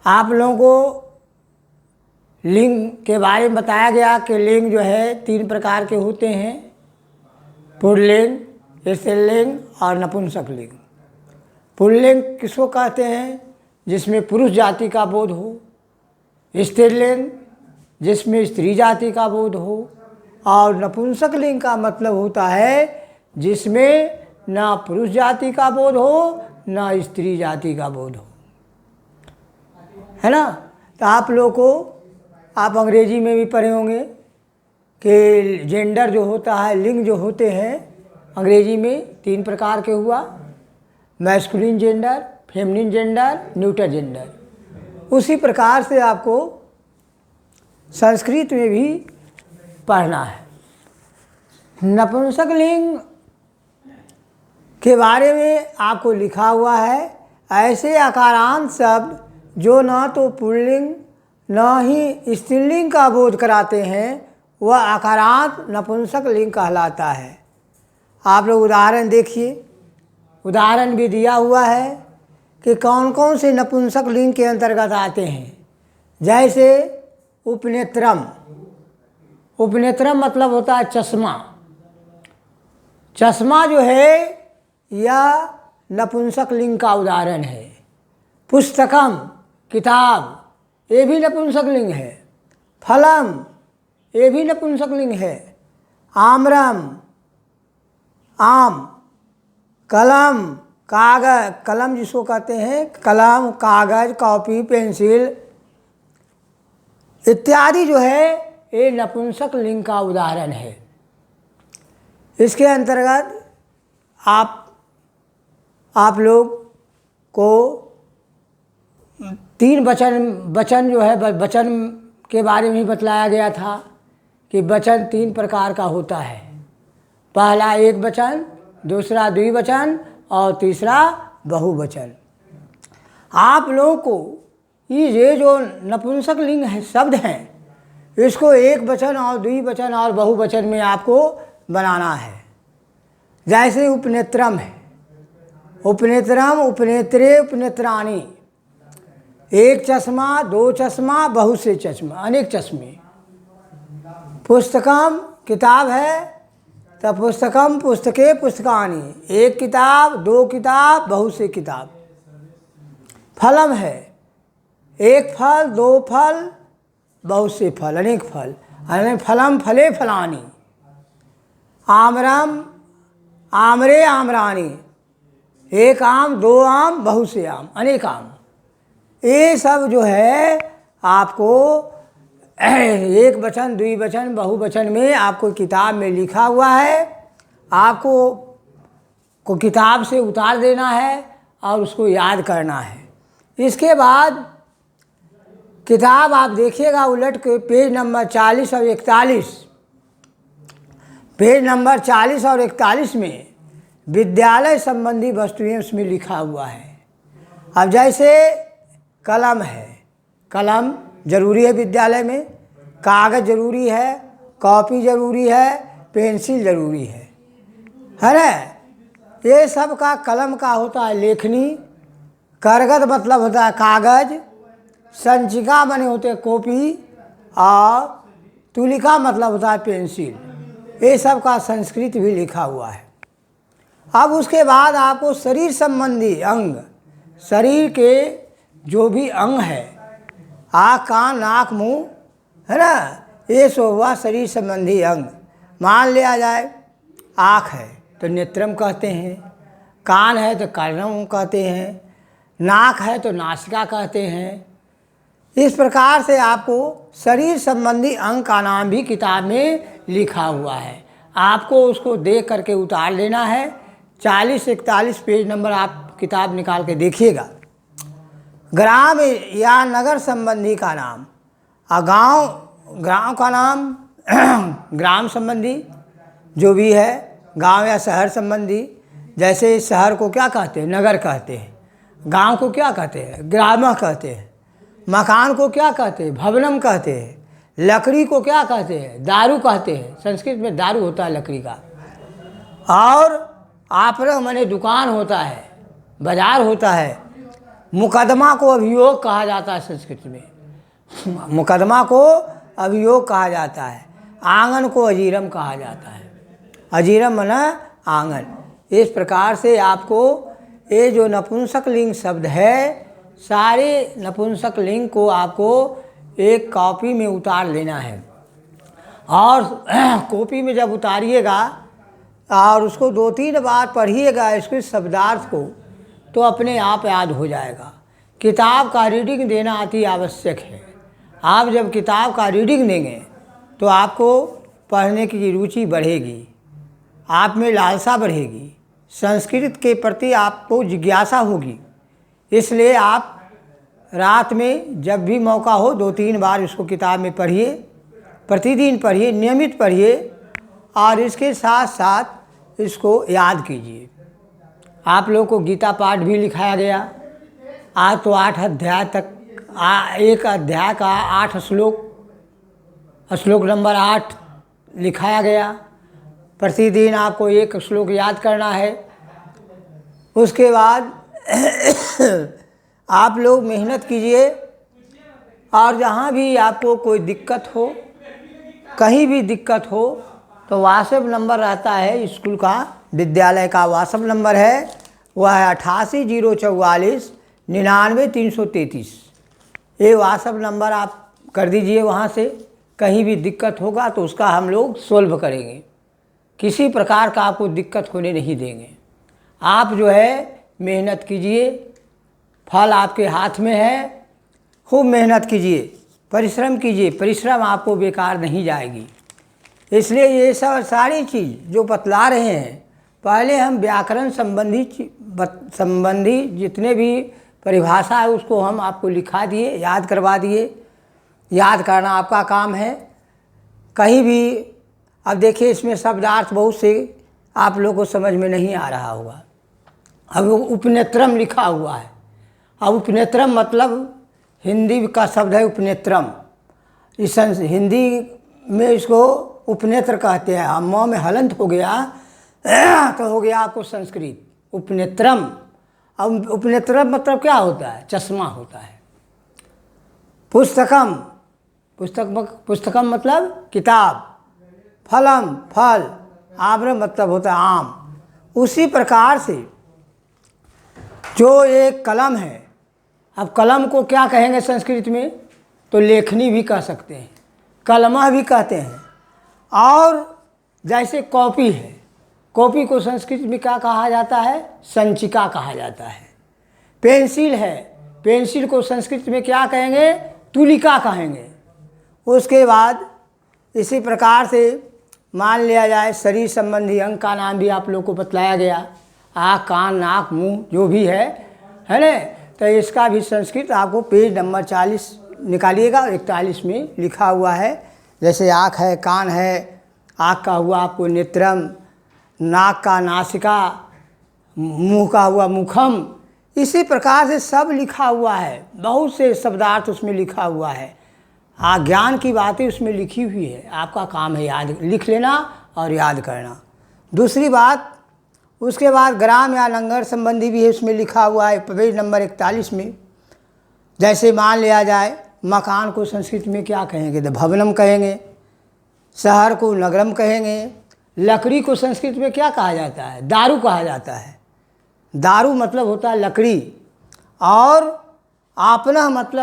आप लोगों को लिंग के बारे में बताया गया कि लिंग जो है 3 प्रकार के होते हैं, पुल्लिंग, स्त्रीलिंग और नपुंसक लिंग। पुल्लिंग किसको कहते हैं? जिसमें पुरुष जाति का बोध हो। स्त्रीलिंग जिसमें स्त्री जाति का बोध हो। और नपुंसक लिंग का मतलब होता है जिसमें ना पुरुष जाति का बोध हो ना स्त्री जाति का बोध हो, है ना। तो आप लोगों को, आप अंग्रेजी में भी पढ़े होंगे कि जेंडर जो होता है, लिंग जो होते हैं अंग्रेजी में 3 प्रकार के हुआ, masculine gender, feminine gender, neuter gender. उसी प्रकार से आपको संस्कृत में भी पढ़ना है। नपुंसक लिंग के बारे में आपको लिखा हुआ है, ऐसे आकारांत शब्द जो न तो पुल्लिंग न ही स्त्रीलिंग का बोध कराते हैं वह आकारांत नपुंसक लिंग कहलाता है। आप लोग उदाहरण देखिए, उदाहरण भी दिया हुआ है कि कौन कौन से नपुंसक लिंग के अंतर्गत आते हैं। जैसे उपनेत्रम, उपनेत्रम मतलब होता है चश्मा। चश्मा जो है यह नपुंसक लिंग का उदाहरण है। पुस्तकम किताब, ये भी नपुंसक लिंग है। फलम, ये भी नपुंसक लिंग है। आम्रम, आम। कलम, कागज, कलम जिसको कहते हैं, कलम, कागज, कॉपी, पेंसिल इत्यादि जो है ये नपुंसक लिंग का उदाहरण है। इसके अंतर्गत आप लोग को 3 वचन जो है, वचन के बारे में ही बतलाया गया था कि वचन 3 प्रकार का होता है। पहला एक वचन, दूसरा द्विवचन और तीसरा बहुवचन। आप लोगों को ये जो नपुंसक लिंग है शब्द हैं इसको एक वचन और द्विवचन और बहुवचन में आपको बनाना है। जैसे उपनेत्रम है, उपनेत्रम, उपनेत्रे, उपनेत्राणी। एक चश्मा, 2 चश्मा, बहुत से चश्मा, अनेक चश्मे। पुस्तकम किताब है तो पुस्तकम, पुस्तके, पुस्तकानी। एक किताब, 2 किताब, बहुत से किताब। फलम है, एक फल, 2 फल, बहुत से फल, अनेक फल। फलम, फले, फलानी। आम्रम, आम्रे, आम्रानी। एक आम, 2 आम, बहुत से आम, अनेक आम। ये सब जो है आपको एक वचन, द्विवचन, बहुवचन में आपको किताब में लिखा हुआ है। आपको किताब से उतार देना है और उसको याद करना है। इसके बाद किताब आप देखिएगा उलट के पेज नंबर 40 और 41, पेज नंबर 40 और 41 में विद्यालय संबंधी वस्तुएं उसमें लिखा हुआ है। अब जैसे कलम है, कलम जरूरी है विद्यालय में, कागज़ जरूरी है, कॉपी जरूरी है, पेंसिल जरूरी है ना। ये सब का कलम का होता है लेखनी, करगत मतलब होता है कागज़, संचिका बने होते हैं कॉपी, और तुलिका मतलब होता है पेंसिल। ये सब का संस्कृत भी लिखा हुआ है। अब उसके बाद आपको शरीर संबंधी अंग, शरीर के जो भी अंग है, आँख, कान, नाक, मुंह, है ना, ये सो हुआ शरीर संबंधी अंग। मान लिया जाए आँख है तो नेत्रम कहते हैं, कान है तो कर्णम कहते हैं, नाक है तो नासिका कहते हैं। इस प्रकार से आपको शरीर संबंधी अंग का नाम भी किताब में लिखा हुआ है। आपको उसको देख करके उतार लेना है। 40-41 पेज नंबर आप किताब निकाल के देखिएगा। ग्राम या नगर संबंधी का नाम, और गांव का नाम ग्राम संबंधी जो भी है, गांव या शहर संबंधी। जैसे शहर को क्या कहते हैं? नगर कहते हैं। गांव को क्या कहते हैं? ग्राम कहते हैं। मकान को क्या कहते हैं? भवनम कहते हैं। लकड़ी को क्या कहते हैं? दारू कहते हैं। संस्कृत में दारू होता है लकड़ी का। और आपरा माने दुकान होता है, बाजार होता है। मुकदमा को अभियोग कहा जाता है संस्कृत में, मुकदमा को अभियोग कहा जाता है। आंगन को अजीरम कहा जाता है, अजीरम माना आंगन। इस प्रकार से आपको ये जो नपुंसक लिंग शब्द है, सारे नपुंसक लिंग को आपको एक कॉपी में उतार लेना है, और कॉपी में जब उतारिएगा और उसको 2-3 बार पढ़िएगा इसके शब्दार्थ को, तो अपने आप याद हो जाएगा। किताब का रीडिंग देना अति आवश्यक है। आप जब किताब का रीडिंग देंगे तो आपको पढ़ने की रुचि बढ़ेगी, आप में लालसा बढ़ेगी, संस्कृत के प्रति आपको जिज्ञासा होगी। इसलिए आप रात में जब भी मौका हो 2-3 बार इसको किताब में पढ़िए, प्रतिदिन पढ़िए, नियमित पढ़िए, और इसके साथ साथ इसको याद कीजिए। आप लोगों को गीता पाठ भी लिखाया गया। आज तो 8 अध्याय तक, एक अध्याय का 8 श्लोक, श्लोक नंबर 8 लिखाया गया। प्रतिदिन आपको एक श्लोक याद करना है। उसके बाद आप लोग मेहनत कीजिए, और जहाँ भी आपको कोई दिक्कत हो, कहीं भी दिक्कत हो, तो व्हाट्सएप नंबर रहता है स्कूल का, विद्यालय का व्हाट्सएप नंबर है, वह है 88 044 99 333। ये व्हाट्सएप नंबर आप कर दीजिए। वहाँ से कहीं भी दिक्कत होगा तो उसका हम लोग सोल्व करेंगे, किसी प्रकार का आपको दिक्कत होने नहीं देंगे। आप जो है मेहनत कीजिए, फल आपके हाथ में है, खूब मेहनत कीजिए, परिश्रम कीजिए, परिश्रम आपको बेकार नहीं जाएगी। इसलिए ये सब सारी चीज़ जो बतला रहे हैं, पहले हम व्याकरण संबंधी जितने भी परिभाषा है उसको हम आपको लिखा दिए, याद करवा दिए। याद करना आपका काम है। कहीं भी अब देखिए इसमें शब्दार्थ बहुत से आप लोगों को समझ में नहीं आ रहा होगा। अब उपनेत्रम लिखा हुआ है। अब उपनेत्रम मतलब हिंदी का शब्द है उपनेत्रम। इस हिंदी में इसको उपनेत्र कहते हैं। अब म में हलंत हो गया तो हो गया आपको संस्कृत उपनेत्रम। अब उपनेत्रम मतलब क्या होता है? चश्मा होता है। पुस्तकम, पुस्तकम मतलब किताब। फलम फल, आम्र मतलब होता है आम। उसी प्रकार से जो एक कलम है, अब कलम को क्या कहेंगे संस्कृत में? तो लेखनी भी कह सकते हैं, कलमा भी कहते हैं। और जैसे कॉपी है, कॉपी को संस्कृत में क्या कहा जाता है? संचिका कहा जाता है। पेंसिल है, पेंसिल को संस्कृत में क्या कहेंगे? तुलिका कहेंगे। उसके बाद इसी प्रकार से मान लिया जाए शरीर संबंधी अंग का नाम भी आप लोग को बतलाया गया। आँख, कान, नाक, मुंह जो भी है ना, तो इसका भी संस्कृत आपको पेज नंबर 40 निकालिएगा, 41 में लिखा हुआ है। जैसे आँख है, कान है, आँख का हुआ आपको नेत्रम, नाक का नासिका, मुंह का हुआ मुखम। इसी प्रकार से सब लिखा हुआ है, बहुत से शब्दार्थ उसमें लिखा हुआ है। ज्ञान की बातें उसमें लिखी हुई है। आपका काम है याद लिख लेना और याद करना। दूसरी बात, उसके बाद ग्राम या नगर संबंधी भी है उसमें लिखा हुआ है पेज नंबर 41 में। जैसे मान लिया जाए मकान को संस्कृत में क्या कहेंगे? तो भवनम कहेंगे। शहर को नगरम कहेंगे। लकड़ी को संस्कृत में क्या कहा जाता है? दारू कहा जाता है। दारू मतलब होता है लकड़ी, और आपना मतलब